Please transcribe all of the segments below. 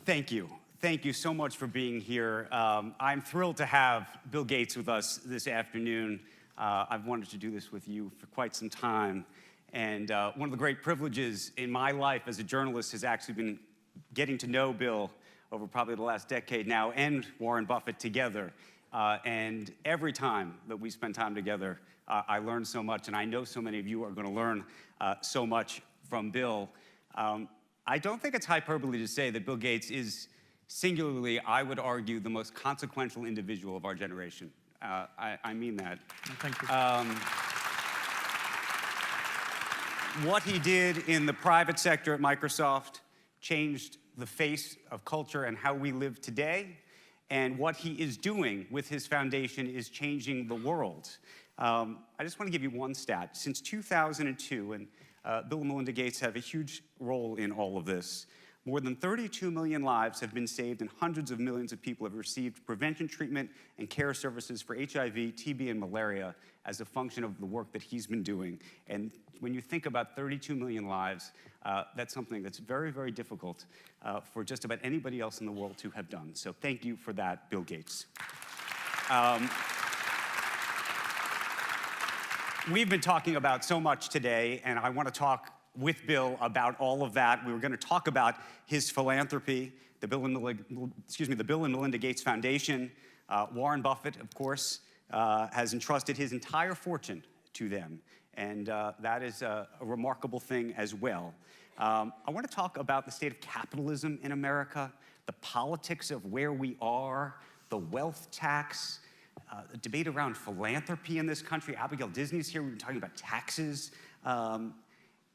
Thank you. Thank you so much for being here. I'm thrilled to have Bill Gates with us this afternoon. I've wanted to do this with you for quite some time. And one of the great privileges in my life as a journalist has actually been getting to know Bill over probably the last decade now, and Warren Buffett together. And every time that we spend time together, I learn so much, and I know so many of you are going to learn so much from Bill. I don't think it's hyperbole to say that Bill Gates is singularly, I would argue, the most consequential individual of our generation. I mean that. Thank you. What he did in the private sector at Microsoft changed the face of culture and how we live today. And what he is doing with his foundation is changing the world. I just want to give you one stat. Since 2002, and Bill and Melinda Gates have a huge role in all of this, more than 32 million lives have been saved, and hundreds of millions of people have received prevention treatment and care services for HIV, TB, and malaria as a function of the work that he's been doing. And when you think about 32 million lives, that's something that's very, very difficult for just about anybody else in the world to have done. So thank you for that, Bill Gates. We've been talking about so much today, and I want to talk with Bill about all of that. We were going to talk about his philanthropy, the Bill and Melinda Gates Foundation. Warren Buffett, of course, has entrusted his entire fortune to them, and that is a remarkable thing as well. I want to talk about the state of capitalism in America, the politics of where we are, the wealth tax, the debate around philanthropy in this country. Abigail Disney's here. We've been talking about taxes.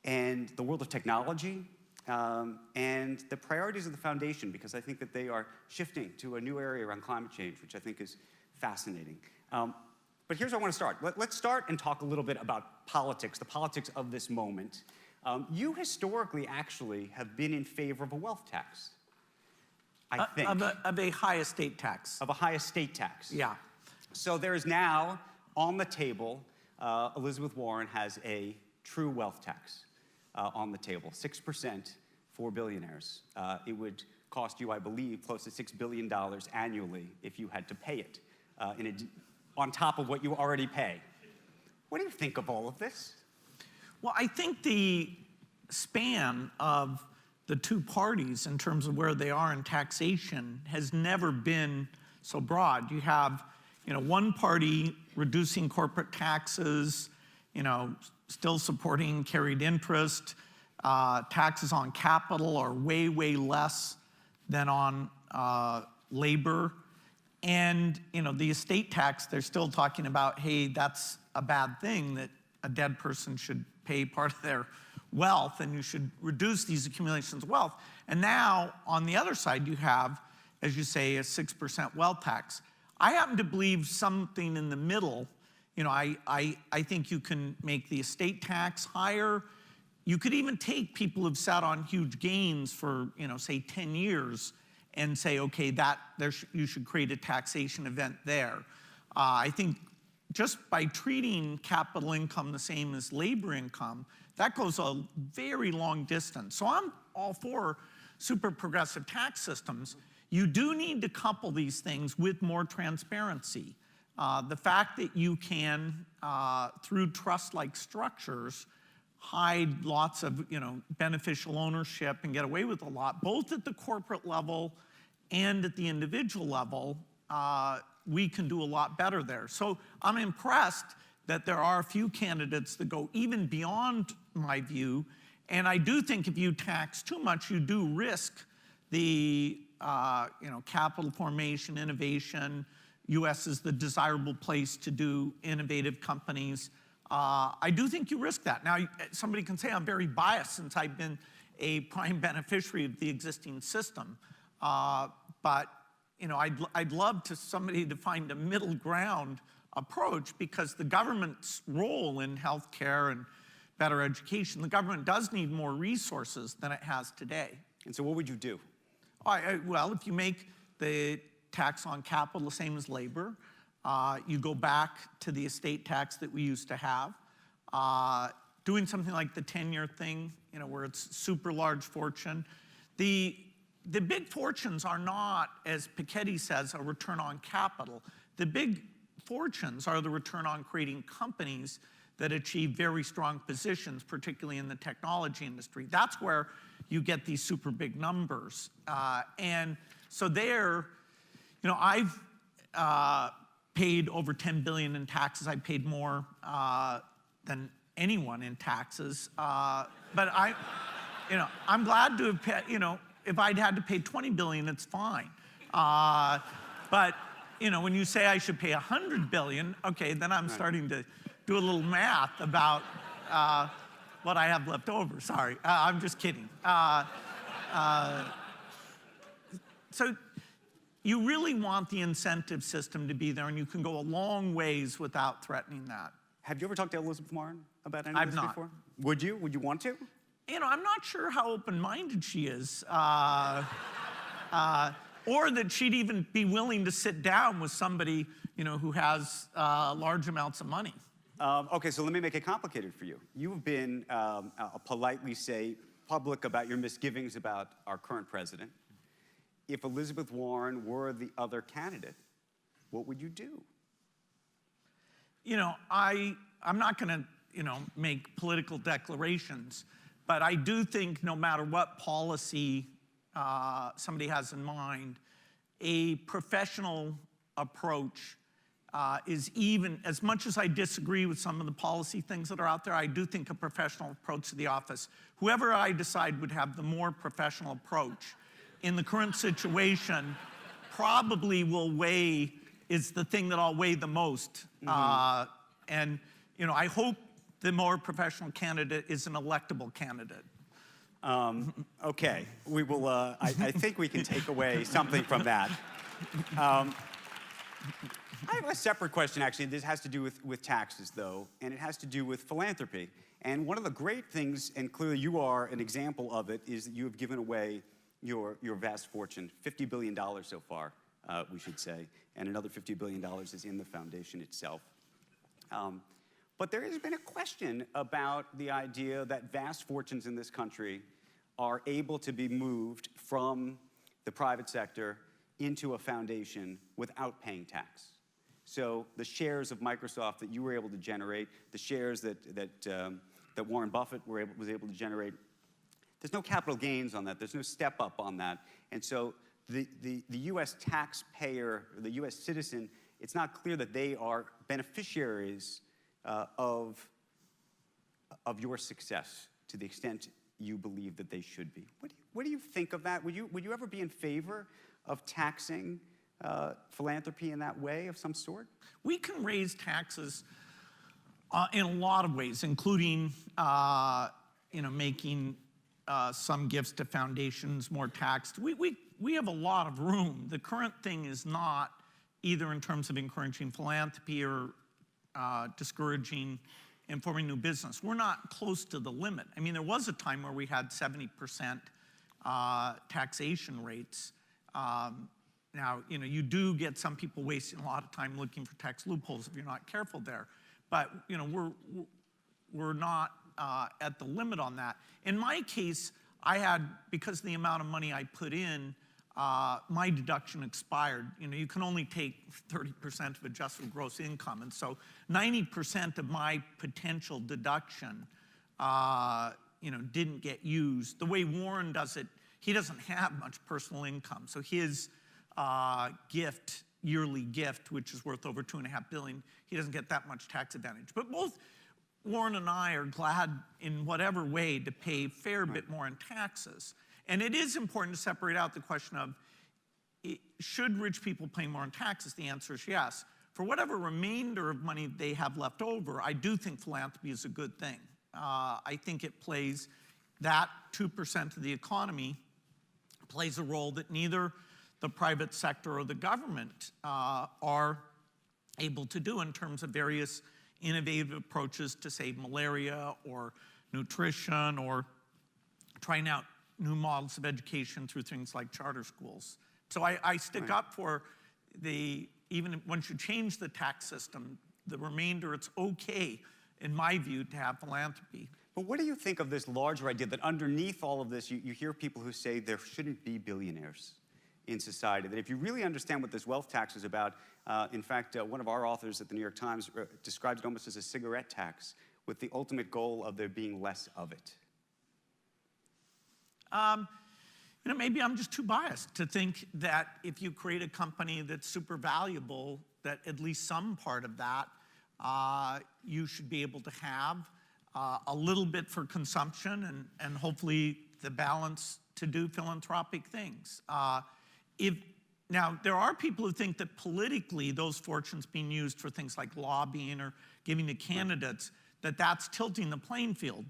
And the world of technology, and the priorities of the foundation, because I think that they are shifting to a new area around climate change, which I think is fascinating. But here's where I want to start. Let's start and talk a little bit about politics, the politics of this moment. You historically actually have been in favor of a wealth tax, I think. Of a high estate tax. Of a high estate tax. Yeah. So there is now on the table, Elizabeth Warren has a true wealth tax on the table, 6% for billionaires. It would cost you, I believe, close to $6 billion annually if you had to pay it on top of what you already pay. What do you think of all of this? Well, I think the span of the two parties in terms of where they are in taxation has never been so broad. You have, one party reducing corporate taxes, still supporting carried interest. Taxes on capital are way, way less than on labor. And the estate tax, they're still talking about, hey, that's a bad thing, that a dead person should pay part of their wealth, and you should reduce these accumulations of wealth. And now, on the other side, you have, as you say, a 6% wealth tax. I happen to believe something in the middle. I think you can make the estate tax higher. You could even take people who've sat on huge gains for, say 10 years and say, okay, you should create a taxation event there. I think just by treating capital income the same as labor income, that goes a very long distance. So I'm all for super progressive tax systems. You do need to couple these things with more transparency. The fact that you can, through trust-like structures, hide lots of beneficial ownership and get away with a lot, both at the corporate level and at the individual level, we can do a lot better there. So I'm impressed that there are a few candidates that go even beyond my view. And I do think if you tax too much, you do risk the capital formation, innovation. U.S. is the desirable place to do innovative companies. I do think you risk that. Now, somebody can say I'm very biased since I've been a prime beneficiary of the existing system. But I'd love somebody to find a middle ground approach, because the government's role in healthcare and better education, the government does need more resources than it has today. And so what would you do? Well, if you make the tax on capital the same as labor, you go back to the estate tax that we used to have, doing something like the 10-year thing, where it's super large fortune. The the big fortunes are not, as Piketty says, a return on capital. The big fortunes are the return on creating companies that achieve very strong positions, particularly in the technology industry. That's where you get these super big numbers. And so there, you know, I've paid over $10 billion in taxes. I paid more than anyone in taxes. But I'm glad to have paid, if I'd had to pay $20 billion, it's fine. But, when you say I should pay $100 billion, okay, then I'm starting to do a little math about what I have left over. Sorry, I'm just kidding. So you really want the incentive system to be there, and you can go a long ways without threatening that. Have you ever talked to Elizabeth Warren about any of this before? Would you? Would you want to? I'm not sure how open-minded she is, or that she'd even be willing to sit down with somebody, who has large amounts of money. Okay, so let me make it complicated for you. You've been, politely say, public about your misgivings about our current president. If Elizabeth Warren were the other candidate, what would you do? I'm not going to, make political declarations, but I do think no matter what policy somebody has in mind, a professional approach is even, as much as I disagree with some of the policy things that are out there, I do think a professional approach to the office, whoever I decide would have the more professional approach in the current situation probably is the thing that I'll weigh the most. And, I hope the more professional candidate is an electable candidate. Okay, we will, I think we can take away something from that. I have a separate question, actually. This has to do with taxes, though, and it has to do with philanthropy. And one of the great things, and clearly you are an example of it, is that you have given away your vast fortune, $50 billion so far, we should say, and another $50 billion is in the foundation itself. But there has been a question about the idea that vast fortunes in this country are able to be moved from the private sector into a foundation without paying tax. So the shares of Microsoft that you were able to generate, the shares that Warren Buffett was able to generate, there's no capital gains on that. There's no step up on that. And so the U.S. taxpayer, the U.S. citizen, it's not clear that they are beneficiaries of your success to the extent you believe that they should be. What do you think of that? Would you ever be in favor of taxing philanthropy in that way of some sort? We can raise taxes in a lot of ways, including making some gifts to foundations more taxed. We have a lot of room. The current thing is not either in terms of encouraging philanthropy or discouraging and forming new business. We're not close to the limit. I mean, there was a time where we had 70% taxation rates. Now, you do get some people wasting a lot of time looking for tax loopholes if you're not careful there. But, we're not at the limit on that. In my case, because of the amount of money I put in, my deduction expired. You can only take 30% of adjusted gross income. And so 90% of my potential deduction, didn't get used. The way Warren does it, he doesn't have much personal income. So his yearly gift, which is worth over $2.5 billion, he doesn't get that much tax advantage. But both Warren and I are glad in whatever way to pay a fair bit more in taxes. And it is important to separate out the question of, should rich people pay more in taxes? The answer is yes. For whatever remainder of money they have left over, I do think philanthropy is a good thing. I think it plays, that 2% of the economy plays a role that neither the private sector or the government are able to do in terms of various innovative approaches to save malaria or nutrition or trying out new models of education through things like charter schools. So I stick up for even once you change the tax system, the remainder, it's okay, in my view, to have philanthropy. But what do you think of this larger idea that underneath all of this, you hear people who say there shouldn't be billionaires in society, that if you really understand what this wealth tax is about, in fact, one of our authors at the New York Times describes it almost as a cigarette tax with the ultimate goal of there being less of it. You know, maybe I'm just too biased to think that if you create a company that's super valuable, that at least some part of that you should be able to have a little bit for consumption and hopefully the balance to do philanthropic things. Now, there are people who think that politically those fortunes being used for things like lobbying or giving to candidates, that's tilting the playing field.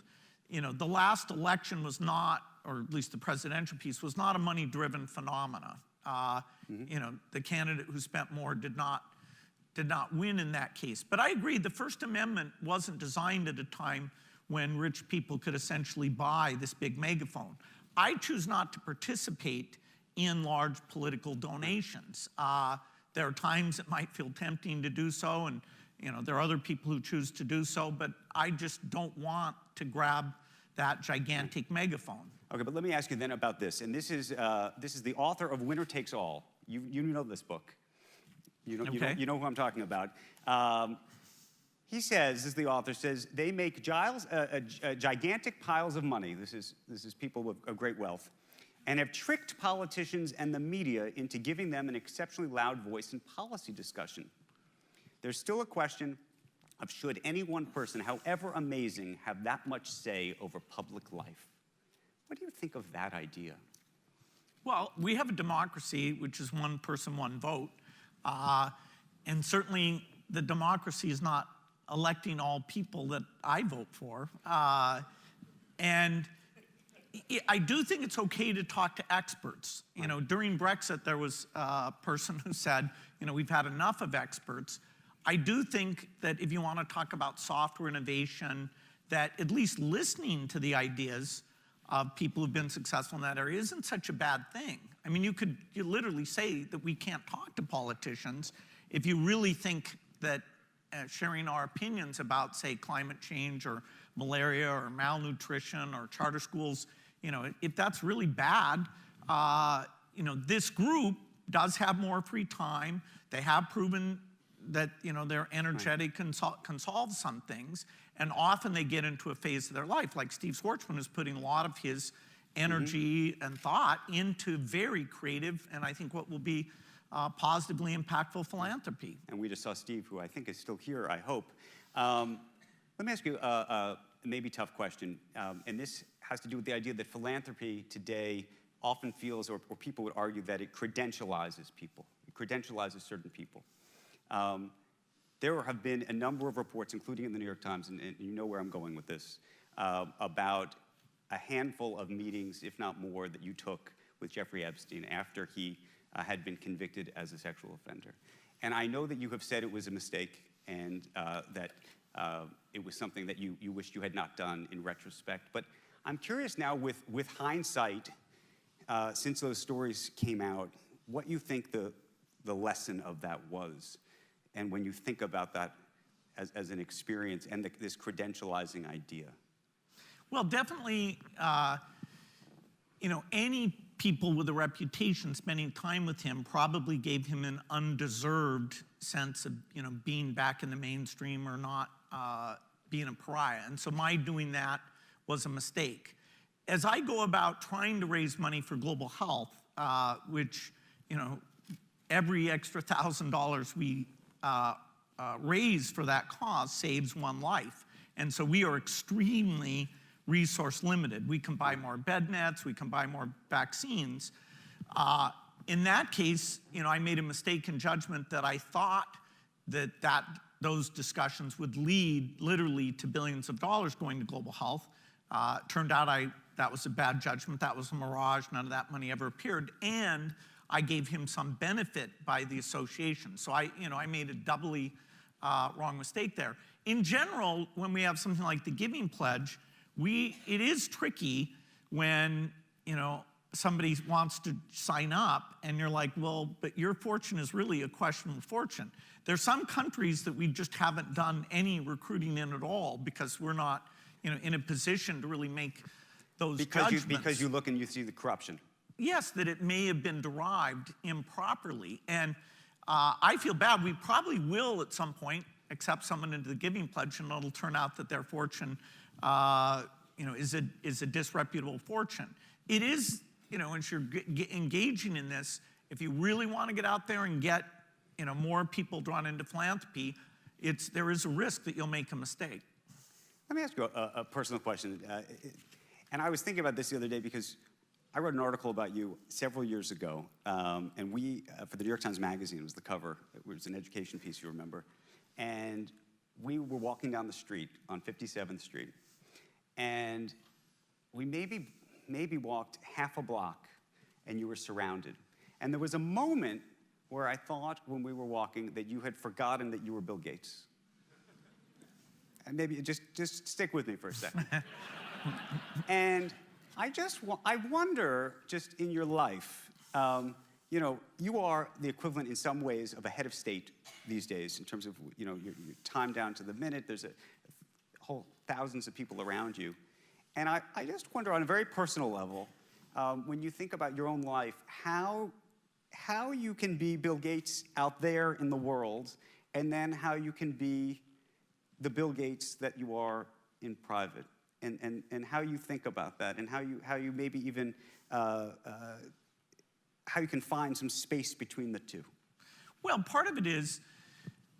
You know, the last election was not, or at least the presidential piece, was not a money-driven phenomena. You know, the candidate who spent more did not win in that case. But I agree, the First Amendment wasn't designed at a time when rich people could essentially buy this big megaphone. I choose not to participate in large political donations. There are times it might feel tempting to do so, and you know, there are other people who choose to do so, but I just don't want to grab that gigantic megaphone. Okay, but let me ask you then about this. And this is the author of Winner Takes All. You know this book. You know who I'm talking about. He says, as the author says, they make gigantic piles of money. This is people of great wealth, and have tricked politicians and the media into giving them an exceptionally loud voice in policy discussion. There's still a question of should any one person, however amazing, have that much say over public life. What do you think of that idea? Well, we have a democracy, which is one person, one vote. And certainly the democracy is not electing all people that I vote for. And I do think it's okay to talk to experts. You know, during Brexit, there was a person who said, you know, we've had enough of experts. I do think that if you want to talk about software innovation, that at least listening to the ideas of people who've been successful in that area isn't such a bad thing. I mean, you literally say that we can't talk to politicians if you really think that sharing our opinions about, say, climate change or malaria or malnutrition or charter schools, you know, if that's really bad, you know, this group does have more free time. They have proven that, you know, they're energetic, can solve some things, and often they get into a phase of their life, like Steve Schwartzman is putting a lot of his energy and thought into very creative, and I think what will be positively impactful philanthropy. And we just saw Steve, who I think is still here, I hope. Let me ask you a maybe tough question, and this has to do with the idea that philanthropy today often feels, or people would argue, that it credentializes people. It credentializes certain people. There have been a number of reports, including in the New York Times, and you know where I'm going with this, about a handful of meetings, if not more, that you took with Jeffrey Epstein after he had been convicted as a sexual offender. And I know that you have said it was a mistake and that it was something that you wished you had not done in retrospect. But I'm curious now, with hindsight, since those stories came out, what you think the lesson of that was. And when you think about that as an experience and this credentializing idea. Well, definitely, you know, any people with a reputation spending time with him probably gave him an undeserved sense of, you know, being back in the mainstream or not being a pariah. And so my doing that was a mistake. As I go about trying to raise money for global health, which, you know, every extra $1,000 we raise for that cause saves one life. And so we are extremely resource limited. We can buy more bed nets, we can buy more vaccines. In that case, you know, I made a mistake in judgment that I thought that those discussions would lead literally to billions of dollars going to global health. Turned out that was a bad judgment. That was a mirage. None of that money ever appeared. And I gave him some benefit by the association. So I made a doubly wrong mistake there. In general, when we have something like the Giving Pledge, it is tricky when, you know, somebody wants to sign up and you're like, well, but your fortune is really a questionable fortune. There's some countries that we just haven't done any recruiting in at all because we're not, in a position to really make those Because judgments. because you look and you see the corruption. Yes, that it may have been derived improperly. And I feel bad. We probably will at some point accept someone into the Giving Pledge, and it'll turn out that their fortune is a disreputable fortune. It is, as you're engaging in this, if you really want to get out there and get more people drawn into philanthropy, there is a risk that you'll make a mistake. Let me ask you a personal question. And I was thinking about this the other day because I wrote an article about you several years ago, and we, for the New York Times Magazine, it was the cover. It was an education piece, you remember. And we were walking down the street on 57th Street, and we maybe walked half a block, and you were surrounded. And there was a moment where I thought, when we were walking, that you had forgotten that you were Bill Gates. And maybe just stick with me for a second. And I wonder, just in your life, you are the equivalent in some ways of a head of state these days in terms of, your time down to the minute. There's a whole thousands of people around you. And I just wonder on a very personal level, when you think about your own life, how you can be Bill Gates out there in the world, and then how you can be the Bill Gates that you are in private. And how you think about that, and how you maybe even how you can find some space between the two. Well, part of it is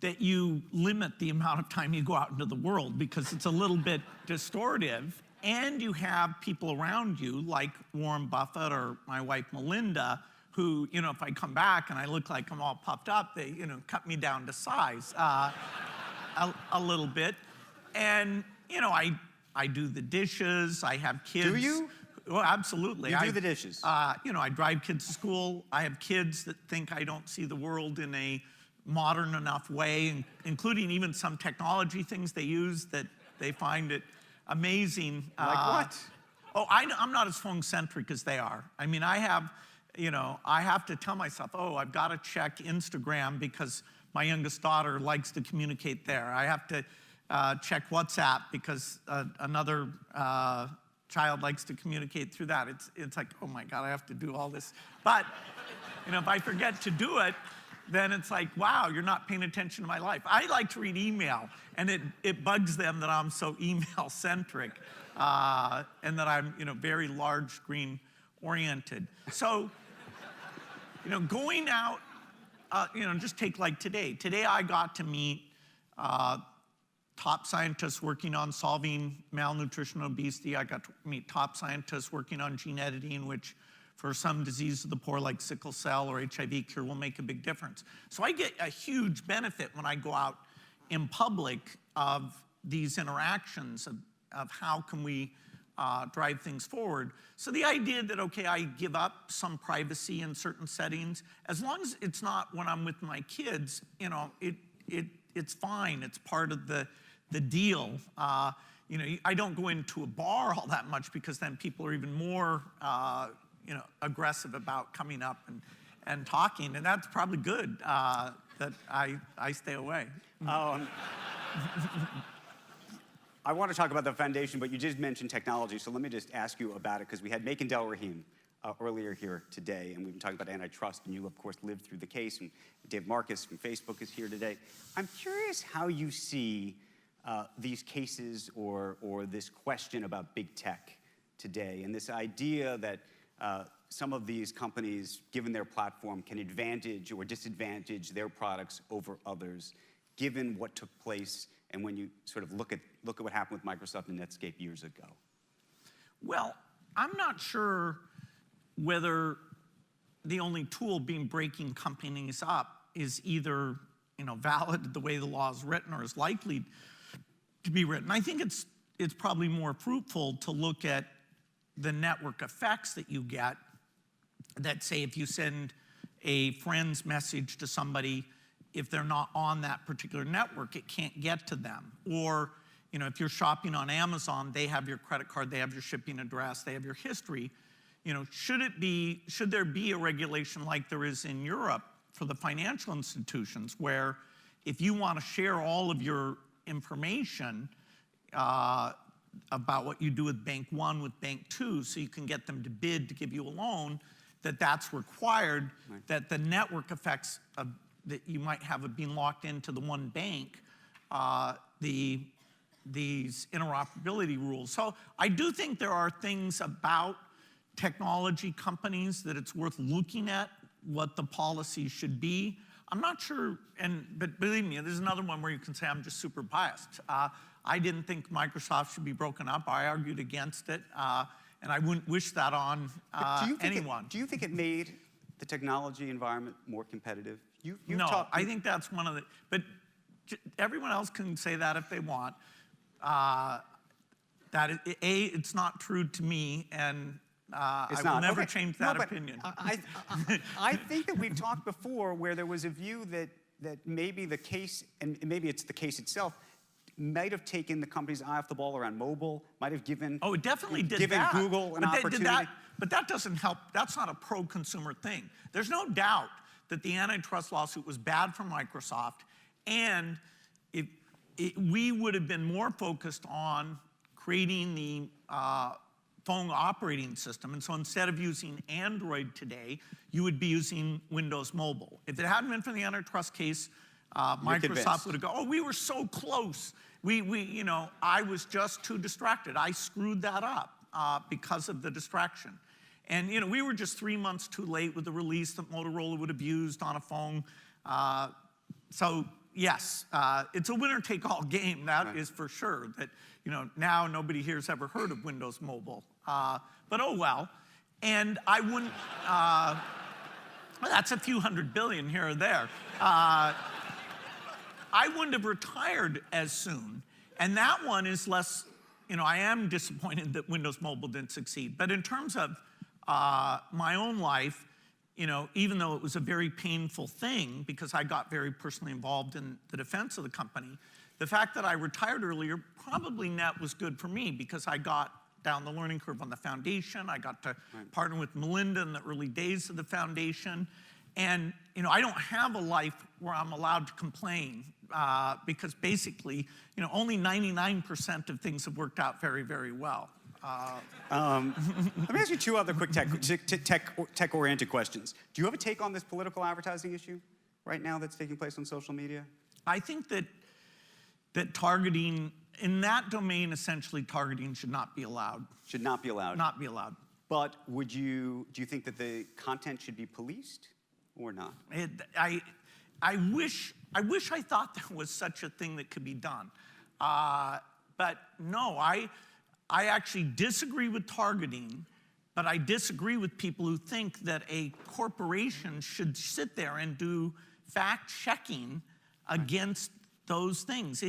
that you limit the amount of time you go out into the world because it's a little bit distortive, and you have people around you like Warren Buffett or my wife Melinda, who, if I come back and I look like I'm all puffed up, they, cut me down to size a little bit. And, I do the dishes, I have kids. Do you? Well, absolutely. You do the dishes? I drive kids to school. I have kids that think I don't see the world in a modern enough way, including even some technology things they use that they find it amazing. Like what? Oh, I'm not as phone-centric as they are. I mean, I have to tell myself, I've got to check Instagram because my youngest daughter likes to communicate there. I have to check WhatsApp because another child likes to communicate through that. It's like, oh my God, I have to do all this. But if I forget to do it, then it's like, wow, you're not paying attention to my life. I like to read email, and it bugs them that I'm so email-centric and that I'm very large screen oriented. So, going out, just take like today. Today I got to meet top scientists working on solving malnutrition and obesity. I got to meet top scientists working on gene editing, which for some disease of the poor like sickle cell or HIV cure will make a big difference. So I get a huge benefit when I go out in public of these interactions of how can we drive things forward. So the idea that, okay, I give up some privacy in certain settings, as long as it's not when I'm with my kids, it's fine. It's part of the deal. I don't go into a bar all that much because then people are even more, aggressive about coming up and talking, and that's probably good that I stay away. I want to talk about the foundation, but you did mention technology, so let me just ask you about it, because we had Makan Delrahim earlier here today, and we've been talking about antitrust, and you, of course, lived through the case, and Dave Marcus from Facebook is here today. I'm curious how you see these cases or this question about big tech today, and this idea that some of these companies, given their platform, can advantage or disadvantage their products over others, given what took place and when you sort of look at what happened with Microsoft and Netscape years ago. Well, I'm not sure whether the only tool being breaking companies up is either valid the way the law is written or is likely to be written. I think it's probably more fruitful to look at the network effects that you get, that say if you send a friend's message to somebody, if they're not on that particular network, it can't get to them. Or if you're shopping on Amazon, they have your credit card, they have your shipping address, they have your history. Should there be a regulation like there is in Europe for the financial institutions, where if you want to share all of your information, about what you do with Bank One, with Bank Two, so you can get them to bid to give you a loan, that's required, that the network effects that you might have of being locked into the one bank, these interoperability rules. So I do think there are things about technology companies that it's worth looking at what the policy should be. I'm not sure, but believe me, there's another one where you can say I'm just super biased. I didn't think Microsoft should be broken up. I argued against it, and I wouldn't wish that on anyone. Do you think it made the technology environment more competitive? No, I think that's one of the, but everyone else can say that if they want. It's not true to me, and I will never change that opinion. I think that we've talked before where there was a view that maybe the case, and maybe it's the case itself, might have taken the company's eye off the ball around mobile, might have given it definitely did given Google an opportunity. But that doesn't help. That's not a pro-consumer thing. There's no doubt that the antitrust lawsuit was bad for Microsoft, and we would have been more focused on creating the phone operating system. And so instead of using Android today, you would be using Windows Mobile. If it hadn't been for the antitrust case, Microsoft would have gone, oh, we were so close. I was just too distracted. I screwed that up because of the distraction. And, we were just 3 months too late with the release that Motorola would have used on a phone. So, yes, it's a winner-take-all game, that is for sure. That, now nobody here's ever heard of Windows Mobile. But oh well. And I wouldn't, that's a few $100 billion here or there. I wouldn't have retired as soon. And that one is less, I am disappointed that Windows Mobile didn't succeed. But in terms of my own life, even though it was a very painful thing because I got very personally involved in the defense of the company, the fact that I retired earlier probably net was good for me because I got down the learning curve on the foundation. I got to partner with Melinda in the early days of the foundation. And, I don't have a life where I'm allowed to complain because basically, only 99% of things have worked out very, very well. Let me ask you two other quick tech-oriented questions. Do you have a take on this political advertising issue right now that's taking place on social media? I think that targeting, in that domain, essentially targeting should not be allowed. Should not be allowed? Not be allowed. But do you think that the content should be policed or not? I wish I thought there was such a thing that could be done. But no, I actually disagree with targeting, but I disagree with people who think that a corporation should sit there and do fact-checking against those things.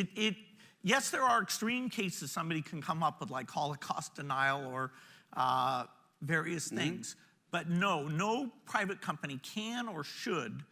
Yes, there are extreme cases somebody can come up with, like Holocaust denial or various things. But no private company can or should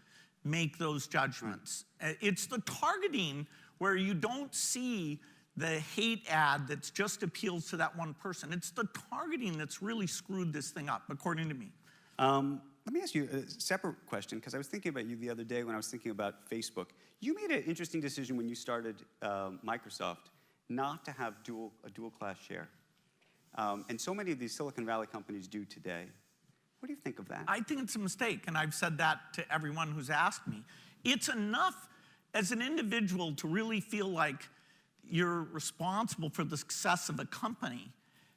make those judgments. It's the targeting where you don't see the hate ad that just appeals to that one person. It's the targeting that's really screwed this thing up, according to me. Let me ask you a separate question, because I was thinking about you the other day when I was thinking about Facebook. You made an interesting decision when you started Microsoft not to have a dual-class share. And so many of these Silicon Valley companies do today. What do you think of that? I think it's a mistake, and I've said that to everyone who's asked me. It's enough as an individual to really feel like you're responsible for the success of a company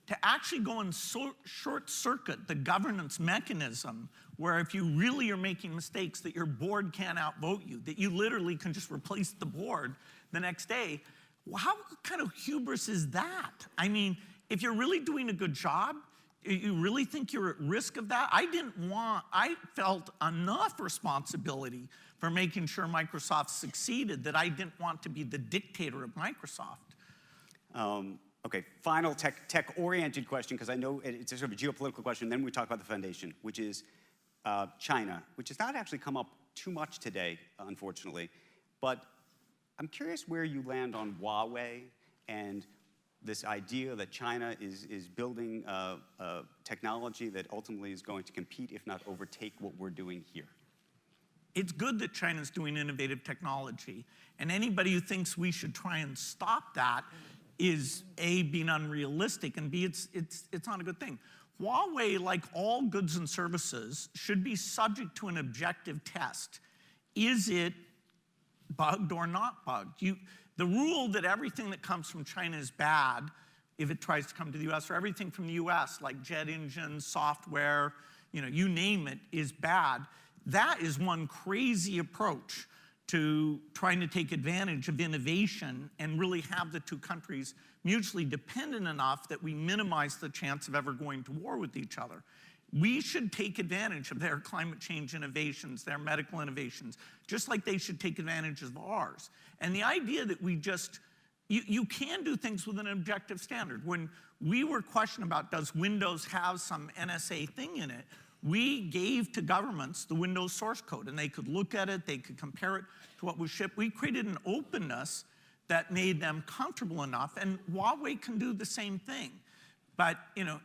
to actually go and short-circuit the governance mechanism where if you really are making mistakes that your board can't outvote you, that you literally can just replace the board the next day. Well, how kind of hubris is that? I mean, if you're really doing a good job, you really think you're at risk of that? I felt enough responsibility for making sure Microsoft succeeded that I didn't want to be the dictator of Microsoft. Okay, final tech-oriented question, because I know it's a sort of a geopolitical question, then we talk about the foundation, which is China, which has not actually come up too much today, unfortunately. But I'm curious where you land on Huawei and this idea that China is building technology that ultimately is going to compete, if not overtake, what we're doing here. It's good that China's doing innovative technology, and anybody who thinks we should try and stop that is A, being unrealistic, and B, it's not a good thing. Huawei, like all goods and services, should be subject to an objective test. Is it bugged or not bugged? The rule that everything that comes from China is bad if it tries to come to the US, or everything from the US, like jet engines, software, you name it, is bad. That is one crazy approach to trying to take advantage of innovation and really have the two countries mutually dependent enough that we minimize the chance of ever going to war with each other. We should take advantage of their climate change innovations, their medical innovations, just like they should take advantage of ours. And the idea that we just, you can do things with an objective standard. When we were questioned about, does Windows have some NSA thing in it, we gave to governments the Windows source code, and they could look at it, they could compare it to what was shipped. We created an openness that made them comfortable enough, and Huawei can do the same thing. But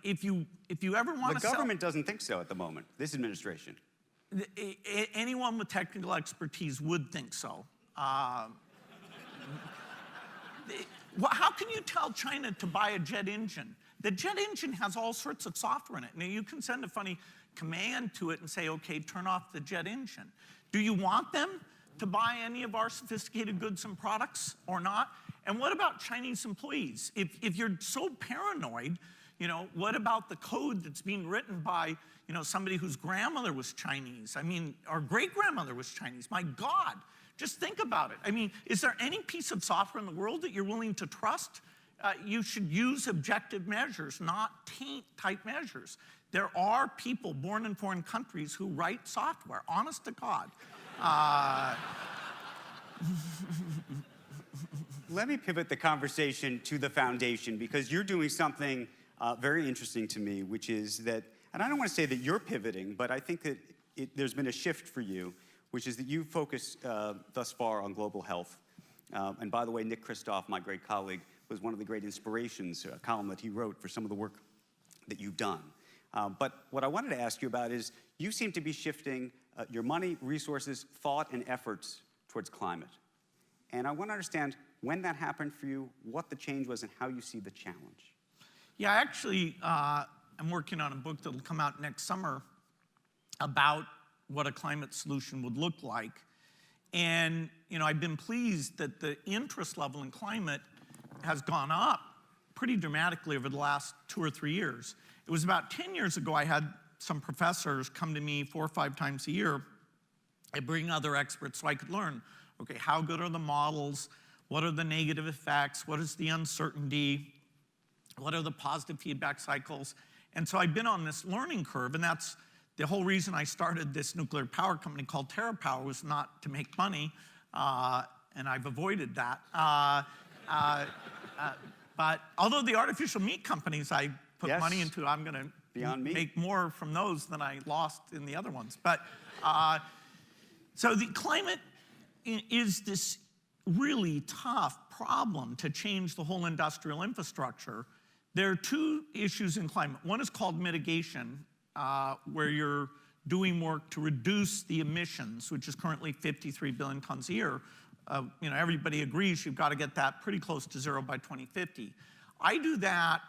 if you ever want to The government doesn't think so at the moment, this administration. Anyone with technical expertise would think so. How can you tell China to buy a jet engine? The jet engine has all sorts of software in it. Now, you can send a funny command to it and say, okay, turn off the jet engine. Do you want them to buy any of our sophisticated goods and products or not? And what about Chinese employees? If you're so paranoid, what about the code that's being written by somebody whose grandmother was Chinese? I mean, our great-grandmother was Chinese. My God, just think about it. I mean, is there any piece of software in the world that you're willing to trust? You should use objective measures, not taint-type measures. There are people born in foreign countries who write software, honest to God. Let me pivot the conversation to the foundation, because you're doing something very interesting to me, which is that, and I don't want to say that you're pivoting, but I think that there's been a shift for you, which is that you focus thus far on global health. And by the way, Nick Kristof, my great colleague, was one of the great inspirations, a column that he wrote for some of the work that you've done. But what I wanted to ask you about is, you seem to be shifting your money, resources, thought, and efforts towards climate. And I want to understand when that happened for you, what the change was, and how you see the challenge. Yeah, actually, I'm working on a book that'll come out next summer about what a climate solution would look like. And, I've been pleased that the interest level in climate has gone up pretty dramatically over the last 2 or 3 years. It was about 10 years ago, I had some professors come to me 4 or 5 times a year and bring other experts so I could learn, okay, how good are the models? What are the negative effects? What is the uncertainty? What are the positive feedback cycles? And so I've been on this learning curve, and that's the whole reason I started this nuclear power company called TerraPower, was not to make money, and I've avoided that. But although the artificial meat companies I put money into, I'm going to make more from those than I lost in the other ones. But so the climate is this really tough problem to change the whole industrial infrastructure. There are 2 issues in climate. One is called mitigation, where you're doing work to reduce the emissions, which is currently 53 billion tons a year. Everybody agrees you've got to get that pretty close to 0 by 2050. I do that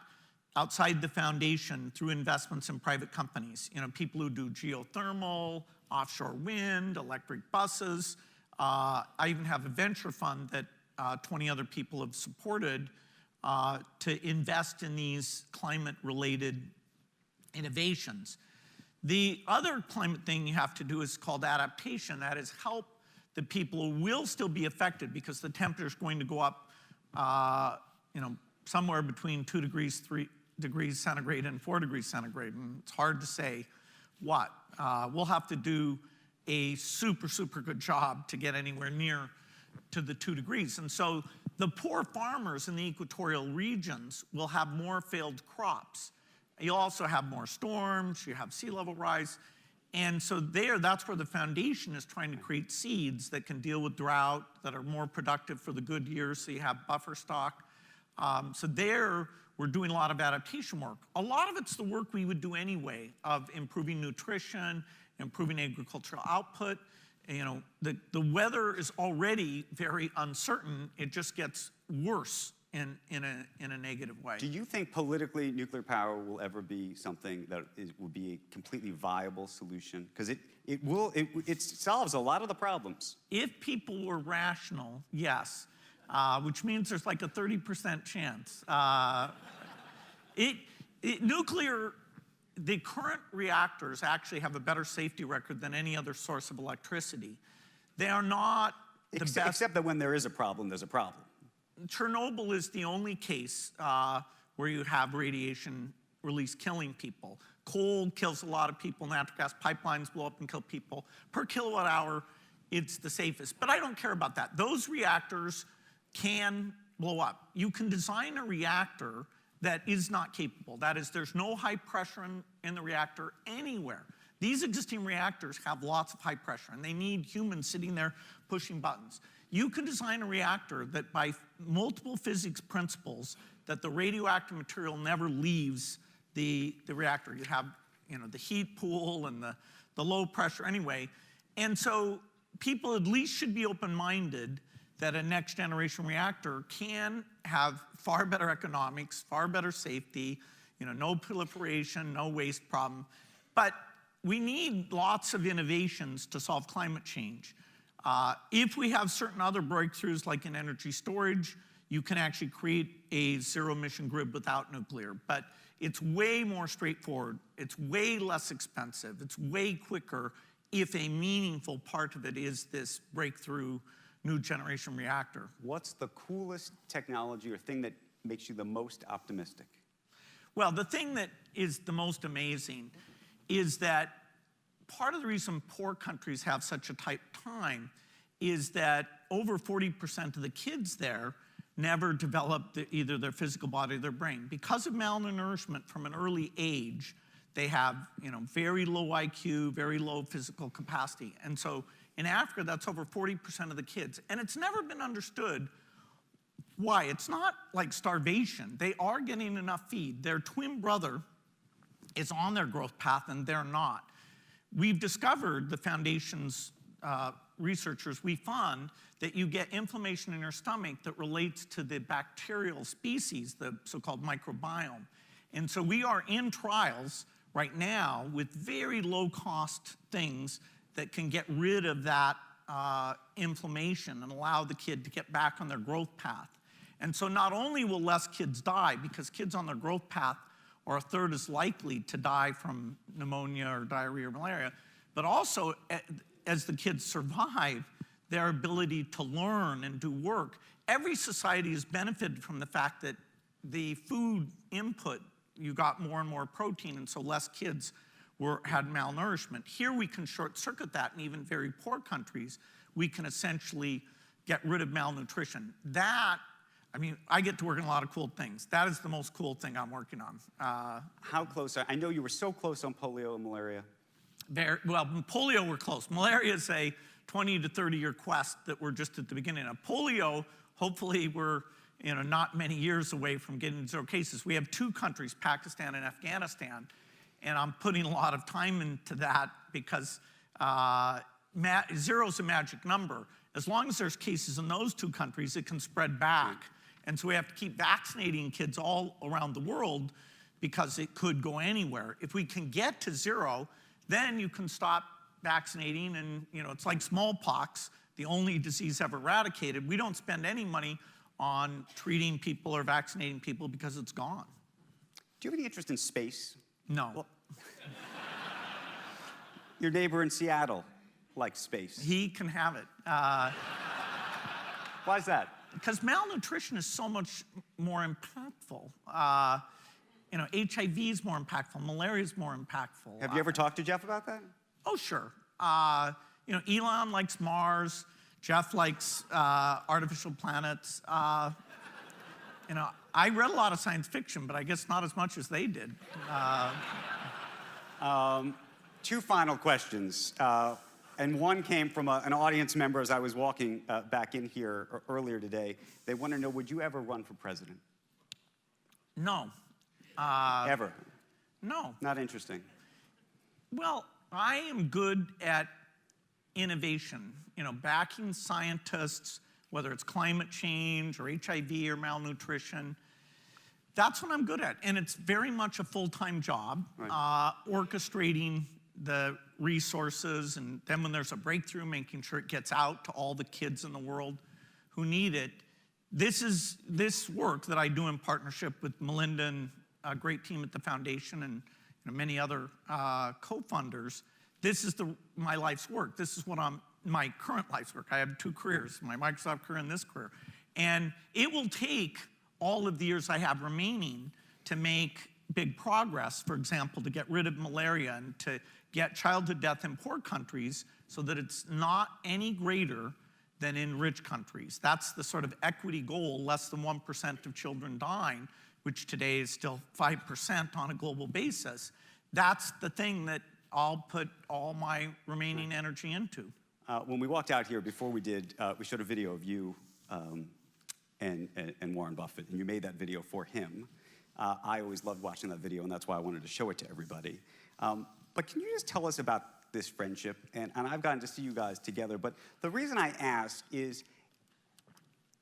outside the foundation through investments in private companies. People who do geothermal, offshore wind, electric buses. I even have a venture fund that 20 other people have supported to invest in these climate-related innovations. The other climate thing you have to do is called adaptation. That is, help the people who will still be affected, because the temperature is going to go up somewhere between 2 degrees, 3 degrees centigrade and 4 degrees centigrade. And it's hard to say what. We'll have to do a super, super good job to get anywhere near to the 2 degrees. And so the poor farmers in the equatorial regions will have more failed crops. You'll also have more storms, you have sea level rise. And so that's where the foundation is trying to create seeds that can deal with drought, that are more productive for the good years, so you have buffer stock. So we're doing a lot of adaptation work. A lot of it's the work we would do anyway, of improving nutrition, improving agricultural output. The weather is already very uncertain. It just gets worse in a negative way. Do you think politically nuclear power will ever be something that will be a completely viable solution? Because it solves a lot of the problems. If people were rational, yes, which means there's like a 30% chance. Nuclear, the current reactors actually have a better safety record than any other source of electricity. They are not the best. Except that when there is a problem, there's a problem. Chernobyl is the only case where you have radiation release killing people. Coal kills a lot of people. Natural gas pipelines blow up and kill people. Per kilowatt hour, it's the safest. But I don't care about that. Those reactors can blow up. You can design a reactor that is not capable. That is, there's no high pressure in the reactor anywhere. These existing reactors have lots of high pressure, and they need humans sitting there pushing buttons. You can design a reactor that by multiple physics principles, that the radioactive material never leaves the reactor. You have the heat pool and the low pressure anyway. And so people at least should be open-minded that a next generation reactor can have far better economics, far better safety, no proliferation, no waste problem. But we need lots of innovations to solve climate change. If we have certain other breakthroughs like in energy storage, you can actually create a zero-emission grid without nuclear. But it's way more straightforward. It's way less expensive. It's way quicker if a meaningful part of it is this breakthrough new generation reactor. What's the coolest technology or thing that makes you the most optimistic? Well, the thing that is the most amazing is that part of the reason poor countries have such a tight time is that over 40% of the kids there never develop either their physical body or their brain. Because of malnourishment from an early age, they have very low IQ, very low physical capacity. And so in Africa, that's over 40% of the kids. And it's never been understood why. It's not like starvation. They are getting enough feed. Their twin brother is on their growth path, and they're not. We've discovered, the foundation's researchers, we fund that you get inflammation in your stomach that relates to the bacterial species, the so-called microbiome. And so we are in trials right now with very low-cost things that can get rid of that inflammation and allow the kid to get back on their growth path. And so not only will less kids die, because kids on their growth path are a third as likely to die from pneumonia or diarrhea or malaria, but also as the kids survive, their ability to learn and do work. Every society has benefited from the fact that the food input, you got more and more protein, and so less kids had malnourishment. Here we can short circuit that, and even very poor countries, we can essentially get rid of malnutrition. I get to work on a lot of cool things. That is the most cool thing I'm working on. How close? I know you were so close on polio and malaria. Well, polio we're close. Malaria is a 20 to 30-year quest that we're just at the beginning of. Polio, hopefully we're not many years away from getting 0 cases. We have 2 countries, Pakistan and Afghanistan, and I'm putting a lot of time into that because 0 is a magic number. As long as there's cases in those 2 countries, it can spread back. And so we have to keep vaccinating kids all around the world because it could go anywhere. If we can get to 0, then you can stop vaccinating, and it's like smallpox, the only disease ever eradicated. We don't spend any money on treating people or vaccinating people because it's gone. Do you have any interest in space? No. Well, your neighbor in Seattle likes space. He can have it. Why is that? Because malnutrition is so much more impactful. HIV is more impactful. Malaria is more impactful. Have you ever talked to Jeff about that? Oh, sure. Elon likes Mars. Jeff likes artificial planets. I read a lot of science fiction, but I guess not as much as they did. 2 final questions. And one came from an audience member as I was walking back in here earlier today. They want to know, would you ever run for president? No. Ever? No. Not interesting. Well, I am good at innovation, backing scientists, whether it's climate change or HIV or malnutrition. That's what I'm good at. And it's very much a full-time job, orchestrating the resources, and then when there's a breakthrough, making sure it gets out to all the kids in the world who need it. This work that I do in partnership with Melinda and a great team at the foundation and many other co-funders. This is my life's work. This is my current life's work. I have 2 careers, my Microsoft career and this career. And it will take all of the years I have remaining to make big progress, for example, to get rid of malaria and to get childhood death in poor countries so that it's not any greater than in rich countries. That's the sort of equity goal, less than 1% of children dying, which today is still 5% on a global basis. That's the thing that I'll put all my remaining energy into. When we walked out here, before we did, we showed a video of you and Warren Buffett, and you made that video for him. I always loved watching that video, and that's why I wanted to show it to everybody. But can you just tell us about this friendship? And I've gotten to see you guys together, but the reason I ask is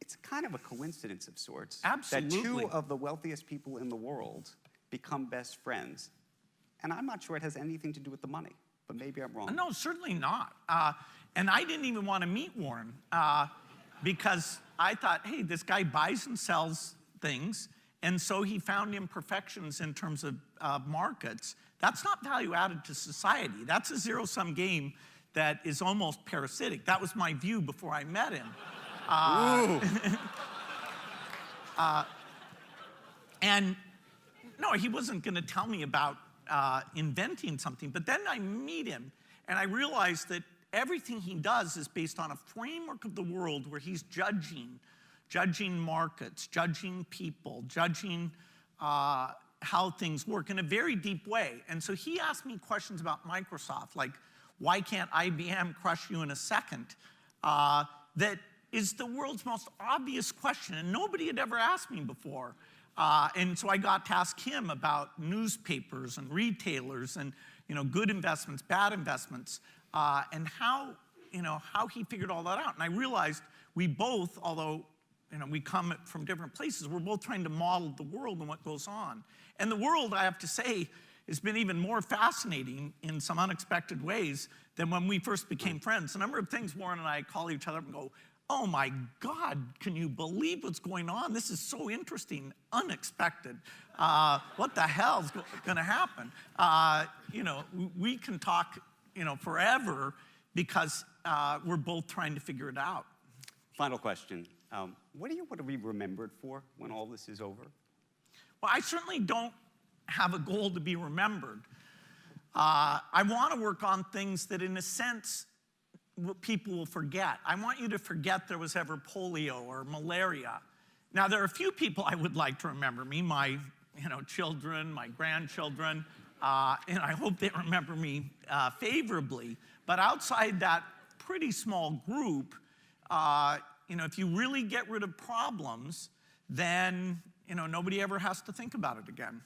it's kind of a coincidence of sorts. Absolutely. That 2 of the wealthiest people in the world become best friends. And I'm not sure it has anything to do with the money, but maybe I'm wrong. No, certainly not. And I didn't even want to meet Warren because I thought, hey, this guy buys and sells things, and so he found imperfections in terms of markets. That's not value added to society. That's a zero-sum game that is almost parasitic. That was my view before I met him. And no, he wasn't going to tell me about inventing something. But then I meet him, and I realize that everything he does is based on a framework of the world where he's judging markets, judging people, judging how things work in a very deep way. And so he asked me questions about Microsoft, like, why can't IBM crush you in a second? That is the world's most obvious question, and nobody had ever asked me before. And so I got to ask him about newspapers and retailers and good investments, bad investments, and how he figured all that out. And I realized we both, although we come from different places, we're both trying to model the world and what goes on. And the world, I have to say, has been even more fascinating in some unexpected ways than when we first became friends. A number of things Warren and I call each other up and go, oh my God, can you believe what's going on? This is so interesting, unexpected. What the hell's going to happen? We can talk, forever because we're both trying to figure it out. Final question. What do you want to be remembered for when all this is over? Well, I certainly don't have a goal to be remembered. I want to work on things that, in a sense, people will forget. I want you to forget there was ever polio or malaria. Now, there are a few people I would like to remember me, my children, my grandchildren, and I hope they remember me favorably. But outside that pretty small group, if you really get rid of problems, then nobody ever has to think about it again.